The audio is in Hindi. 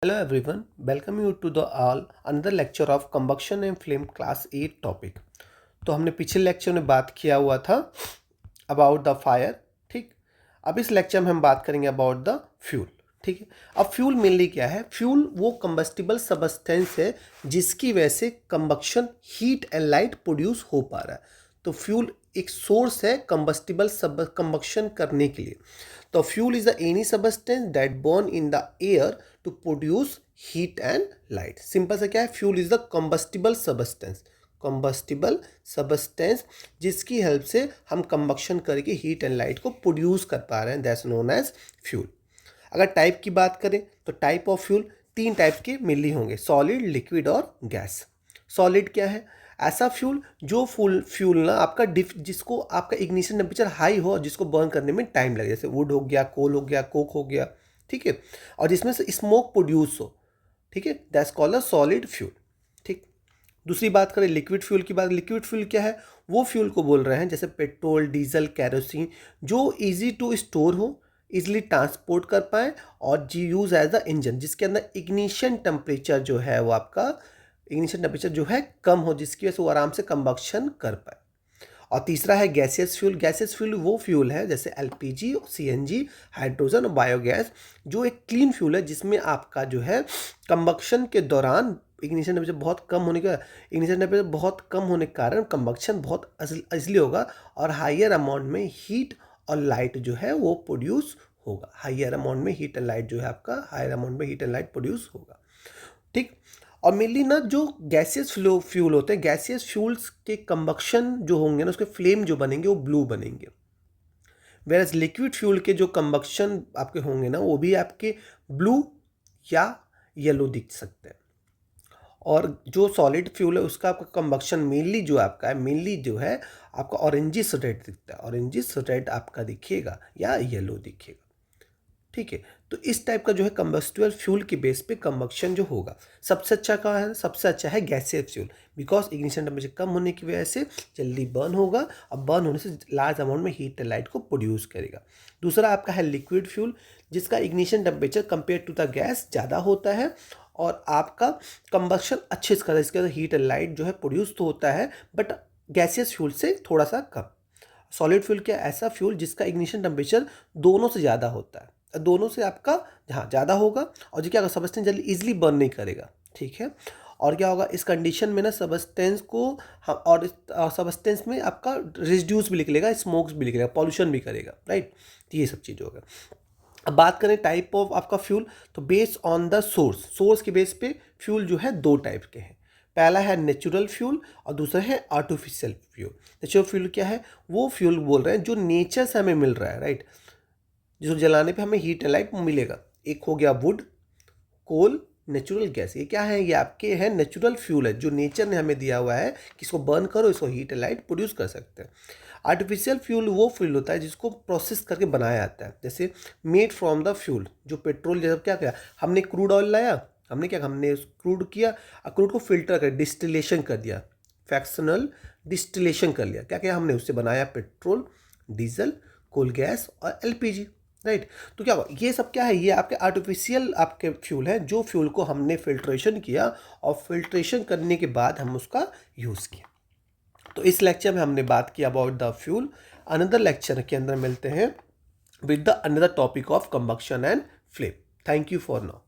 Hello everyone, welcome you to the all another lecture of combustion and flame class 8 topic। तो हमने पिछले लेक्चर में बात किया हुआ था अबाउट द फायर। ठीक, अब इस लेक्चर में हम बात करेंगे अबाउट द फ्यूल। ठीक है, अब फ्यूल मेनली क्या है? फ्यूल वो कंबस्टिबल सबस्टेंस है जिसकी वजह से combustion heat and light produce हो पा रहा है। तो फ्यूल एक सोर्स है कंबस्टिबल कंबक्शन करने के लिए। तो fuel is the any substance that burn in the air to produce heat and light. Simple सा क्या है? Fuel is the combustible substance जिसकी हेल्प से हम कंबक्शन करके हीट एंड लाइट को प्रोड्यूस कर पा रहे हैं, दैट्स नोन एज फ्यूल। अगर टाइप की बात करें तो टाइप ऑफ फ्यूल तीन टाइप के मेनली होंगे, सॉलिड, लिक्विड और गैस। सॉलिड क्या है? ऐसा फ्यूल जो फ्यूल ना आपका जिसको आपका इग्निशन टेम्परेचर हाई हो और जिसको बर्न करने में टाइम लगे, जैसे वुड हो गया, कोल हो गया, कोक हो गया। ठीक है, और जिसमें से स्मोक प्रोड्यूस हो। ठीक है, that's called a solid fuel. ठीक, दूसरी बात करें लिक्विड फ्यूल की बात। लिक्विड फ्यूल क्या है? वो फ्यूल को बोल रहे हैं जैसे पेट्रोल, डीजल, कैरोसिन, जो इजी टू स्टोर हो, इजिली ट्रांसपोर्ट कर पाए और जी यूज एज द इंजन, जिसके अंदर इग्निशन टेम्परेचर जो है वो आपका इग्निशन टेम्परेचर जो है कम हो, जिसकी वजह से वो आराम से कंबक्शन कर पाए। और तीसरा है गैसियस फ्यूल। गैसियस फ्यूल वो फ्यूल है जैसे एलपीजी, सीएनजी, हाइड्रोजन और बायोगैस, जो एक क्लीन फ्यूल है जिसमें आपका जो है कंबक्शन के दौरान इग्निशन टेम्परेचर बहुत कम होने का इग्निशन टेम्परेचर बहुत कम होने के कारण कंबक्शन बहुत इजली होगा और हाइयर अमाउंट में हीट और लाइट जो है वो प्रोड्यूस होगा। हाइयर अमाउंट में हीट एंड लाइट जो है आपका हाइयर अमाउंट में हीट एंड लाइट प्रोड्यूस होगा। ठीक, और मेनली ना जो गैसियस फ्यूल होते हैं, गैसियस फ्यूल्स के कंबक्शन जो होंगे ना, उसके फ्लेम जो बनेंगे वो ब्लू बनेंगे। वेरएज लिक्विड फ्यूल के जो कंबक्शन आपके होंगे ना, वो भी आपके ब्लू या येलो दिख सकते हैं। और जो सॉलिड फ्यूल है उसका आपका कंबक्शन मेनली जो आपका है, मेनली जो है आपका ऑरेंजिस रेड दिखता है, ऑरेंजिस रेड आपका दिखेगा या येलो दिखेगा। ठीक है, तो इस टाइप का जो है कंबस्टिबल फ्यूल के बेस पे कंबक्शन जो होगा। सबसे अच्छा कहाँ है? सबसे अच्छा है gaseous fuel, because ignition temperature कम होने की वजह से जल्दी बर्न होगा और बर्न होने से लार्ज अमाउंट में हीट एंड लाइट को प्रोड्यूस करेगा। दूसरा आपका है लिक्विड फ्यूल, जिसका ignition temperature compare to the gas ज़्यादा होता है और आपका कंबक्शन अच्छे से करता है, इसके वजह हीट एंड लाइट जो है प्रोड्यूस तो होता है बट गैसियस फ्यूल से थोड़ा सा कम। सॉलिड फ्यूल क्या? ऐसा फ्यूल जिसका इग्निशन टेम्परेचर दोनों से ज़्यादा होता है, दोनों से आपका हाँ ज़्यादा होगा और जो क्या होगा, सबस्टेंस जल्दी इजीली बर्न नहीं करेगा। ठीक है, और क्या होगा इस कंडीशन में ना, सबस्टेंस को हम और सबस्टेंस में आपका रेजिड्यूस भी निकलेगा, स्मोक्स भी निकलेगा, पॉल्यूशन भी करेगा, राइट। तो ये सब चीज़ होगा। अब बात करें टाइप ऑफ आपका फ्यूल, तो बेस्ड ऑन द सोर्स के बेस पे फ्यूल जो है दो टाइप के हैं। पहला है नेचुरल फ्यूल और दूसरा है आर्टिफिशियल फ्यूल। नेचुरल फ्यूल क्या है? वो फ्यूल बोल रहे हैं जो नेचर से हमें मिल रहा है, राइट, जिसको जलाने पे हमें हीट एंड लाइट मिलेगा। एक हो गया वुड, कोल, नेचुरल गैस। ये क्या है? ये आपके हैं नेचुरल फ्यूल है जो नेचर ने हमें दिया हुआ है कि इसको बर्न करो, इसको हीट एंड लाइट प्रोड्यूस कर सकते हैं। आर्टिफिशियल फ्यूल वो फ्यूल होता है जिसको प्रोसेस करके बनाया जाता है, जैसे मेड फ्रॉम द फ्यूल। जो पेट्रोल, जब क्या किया हमने, क्रूड ऑयल लाया, हमने क्रूड किया, क्रूड को फिल्टर कर डिस्टिलेशन कर दिया, फ्रैक्शनल डिस्टिलेशन कर लिया, क्या किया हमने, उससे बनाया पेट्रोल, डीजल, कोल गैस और एलपीजी, राइट। तो क्या होगा, ये सब क्या है? ये आपके आर्टिफिशियल आपके फ्यूल है, जो फ्यूल को हमने फिल्ट्रेशन किया और फिल्ट्रेशन करने के बाद हम उसका यूज़ किया। तो इस लेक्चर में हमने बात की about the fuel. Another lecture के अंदर मिलते हैं with the another topic of combustion and flame. Thank you for now.